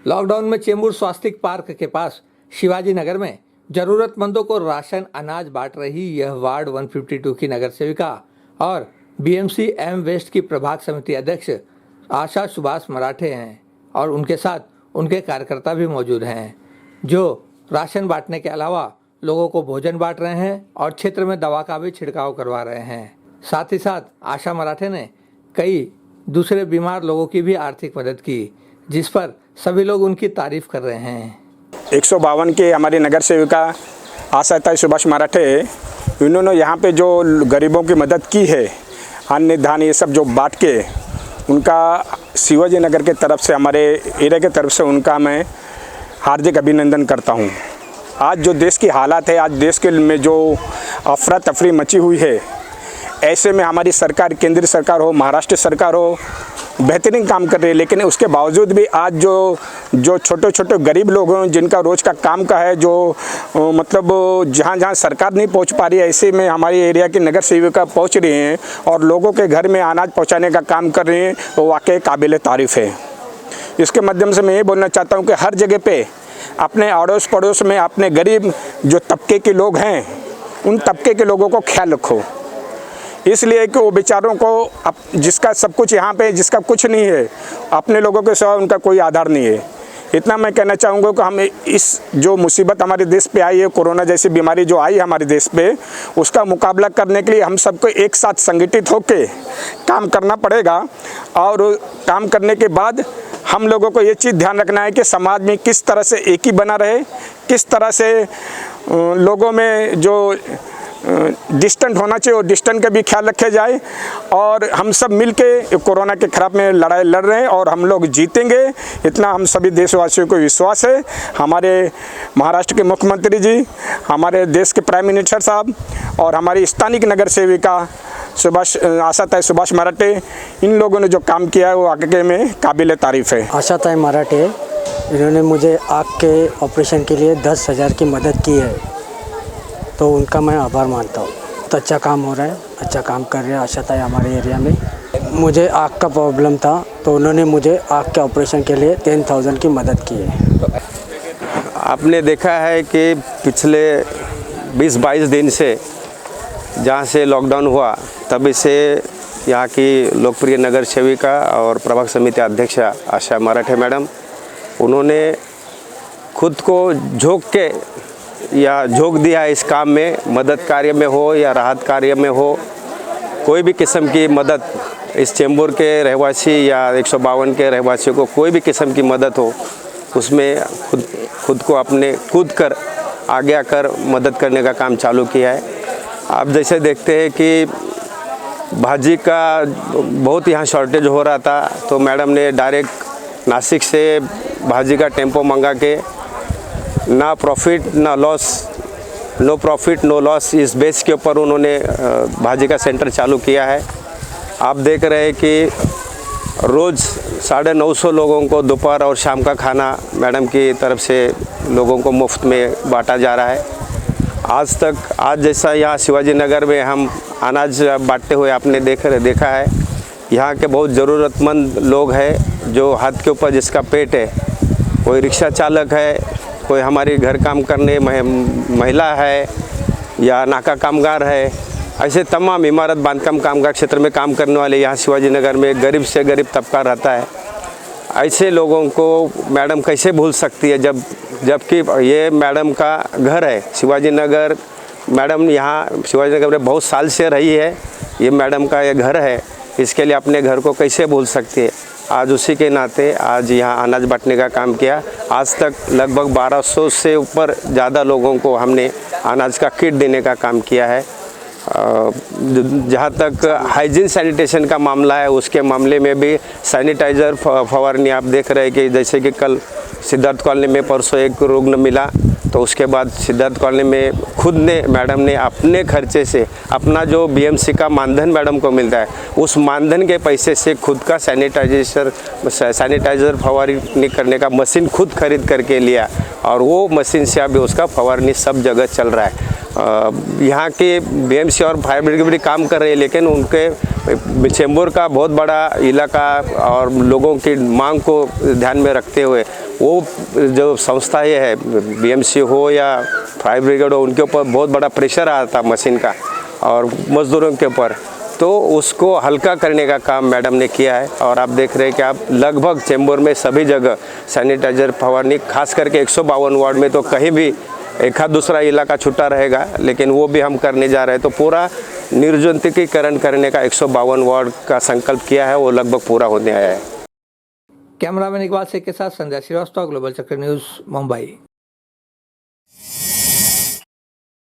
Lockdown में चेंबूर स्वास्तिक park के पास शिवाजी नगर में जरूरतमंदों को राशन अनाज बांट रही यह वार्ड 152 की नगर सेविका और बीएमसी एम वेस्ट की प्रभाग समिति अध्यक्ष आशा सुभाष मराठे हैं और उनके साथ उनके कार्यकर्ता भी मौजूद हैं जो राशन बांटने के अलावा लोगों को भोजन बांट रहे हैं और क्षेत्र में दवा का भी छिड़काव करवा रहे हैं। साथ ही साथ आशा मराठे ने कई दूसरे बीमार लोगों की भी आर्थिक मदद की, जिस पर सभी लोग उनकी तारीफ कर रहे हैं। 152 के हमारी नगर सेविका आशा सुभाष मराठे, इन्होंने यहाँ पे जो गरीबों की मदद की है, अन्न धान ये सब जो बांट के, उनका शिवाजी नगर के तरफ से, हमारे एरिया के तरफ से उनका मैं हार्दिक अभिनंदन करता हूँ। आज जो देश की हालात है, आज देश के में जो अफरा तफरी मची हुई है, ऐसे में हमारी सरकार, केंद्रीय सरकार हो, महाराष्ट्र सरकार हो, बेहतरीन काम कर रही है। लेकिन उसके बावजूद भी आज जो छोटे छोटे गरीब लोग हैं, जिनका रोज़ का काम का है, जो मतलब जहाँ सरकार नहीं पहुँच पा रही है, ऐसे में हमारी एरिया की नगर सेविका पहुँच रही हैं और लोगों के घर में अनाज पहुँचाने का काम कर रही हैं, वो वाकई काबिल तारीफ़ है। इसके माध्यम से मैं ये बोलना चाहता हूँ कि हर जगह पे अपने अड़ोस पड़ोस में अपने गरीब जो तबके के लोग हैं, उन तबके के लोगों को ख्याल रखो, इसलिए कि वो बेचारों को जिसका सब कुछ यहाँ पे, जिसका कुछ नहीं है, अपने लोगों के सिवा उनका कोई आधार नहीं है। इतना मैं कहना चाहूँगा कि हम इस जो मुसीबत हमारे देश पे आई है, कोरोना जैसी बीमारी जो आई है हमारे देश पे, उसका मुकाबला करने के लिए हम सबको एक साथ संगठित होकर काम करना पड़ेगा। और काम करने के बाद हम लोगों को ये चीज़ ध्यान रखना है कि समाज में किस तरह से एक ही बना रहे, किस तरह से लोगों में जो डिस्टेंट होना चाहिए और डिस्टेंट का भी ख्याल रखे जाए। और हम सब मिलके कोरोना के खिलाफ में लड़ाई लड़ रहे हैं और हम लोग जीतेंगे, इतना हम सभी देशवासियों को विश्वास है। हमारे महाराष्ट्र के मुख्यमंत्री जी, हमारे देश के प्राइम मिनिस्टर साहब और हमारी स्थानीय नगर सेविका आशा सुभाष मराठे, इन लोगों ने जो काम किया है वो आगे में काबिल तारीफ़ है। आशा मराठे, इन्होंने मुझे आँख के ऑपरेशन के लिए 10,000 की मदद की है, तो उनका मैं आभार मानता हूँ। तो अच्छा काम हो रहा है, अच्छा काम कर रहे हैं आशा हमारे एरिया में। मुझे आँख का प्रॉब्लम था, तो उन्होंने मुझे आँख के ऑपरेशन के लिए 10,000 की मदद की है। आपने देखा है कि पिछले 20-22 दिन से जहाँ से लॉकडाउन हुआ, तब से यहाँ की लोकप्रिय नगर सेविका और प्रभाग समिति अध्यक्ष आशा मराठे मैडम, उन्होंने खुद को झोंक दिया इस काम में, मदद कार्य में हो या राहत कार्य में हो, कोई भी किस्म की मदद इस चेंबूर के रहवासी या 152 के रहवासियों को कोई भी किस्म की मदद हो, उसमें खुद को अपने कूद कर आगे आकर मदद करने का काम चालू किया है। आप जैसे देखते हैं कि भाजी का बहुत यहाँ शॉर्टेज हो रहा था, तो मैडम ने डायरेक्ट नासिक से भाजी का टेम्पो मंगा के ना प्रॉफिट ना loss, no profit no loss, इस बेस के ऊपर उन्होंने भाजी का सेंटर चालू किया है। आप देख रहे हैं कि रोज़ 950 लोगों को दोपहर और शाम का खाना मैडम की तरफ से लोगों को मुफ्त में बांटा जा रहा है। आज जैसा यहाँ शिवाजी नगर में हम अनाज बांटते हुए आपने देखा है, यहाँ के बहुत ज़रूरतमंद लोग हैं जो हाथ के ऊपर जिसका पेट है, कोई रिक्शा चालक है, कोई हमारी घर काम करने महिला है या नाका कामगार है, ऐसे तमाम इमारत बांधकाम कामगार क्षेत्र में काम करने वाले यहाँ शिवाजी नगर में गरीब से गरीब तबका रहता है। ऐसे लोगों को मैडम कैसे भूल सकती है, जबकि ये मैडम का घर है शिवाजी नगर। मैडम यहाँ शिवाजी नगर में बहुत साल से रही है, ये मैडम का ये घर है, इसके लिए अपने घर को कैसे भूल सकती है। आज उसी के नाते आज यहाँ अनाज बांटने का काम किया। आज तक लगभग 1200 से ऊपर ज़्यादा लोगों को हमने अनाज का किट देने का काम किया है। जहाँ तक हाइजीन सैनिटेशन का मामला है, उसके मामले में भी सैनिटाइज़र फवारनी आप देख रहे हैं कि जैसे कि कल सिद्धार्थ कॉलोनी में परसों एक रुग्ण मिला, तो उसके बाद सिद्धार्थ कॉलोनी में खुद ने मैडम ने अपने खर्चे से अपना जो बीएमसी का मानधन मैडम को मिलता है, उस मानधन के पैसे से खुद का सैनिटाइज़र फवारनी करने का मशीन खुद खरीद करके लिया और वो मशीन से अभी उसका फवारनी सब जगह चल रहा है। यहाँ के बीएमसी और फायर ब्रिगेड भी काम कर रहे हैं, लेकिन उनके चेंबूर का बहुत बड़ा इलाका और लोगों की मांग को ध्यान में रखते हुए वो जो संस्थाएं है बीएमसी हो या फायर ब्रिगेड हो, उनके ऊपर बहुत बड़ा प्रेशर आता मशीन का और मज़दूरों के ऊपर, तो उसको हल्का करने का काम मैडम ने किया है। और आप देख रहे हैं कि आप लगभग चेंबूर में सभी जगह सैनिटाइजर फवारनी, खास करके 152 वार्ड में तो कहीं भी एक आध दूसरा इलाका छूटा रहेगा, लेकिन वो भी हम करने जा रहे हैं। तो पूरा निर्जंतुकीकरण करने का 152 वार्ड का संकल्प किया है, वो लगभग पूरा होने आया है। कैमरामैन इकबाल शेख के साथ संध्या श्रीवास्तव, ग्लोबल चक्र न्यूज़, मुंबई।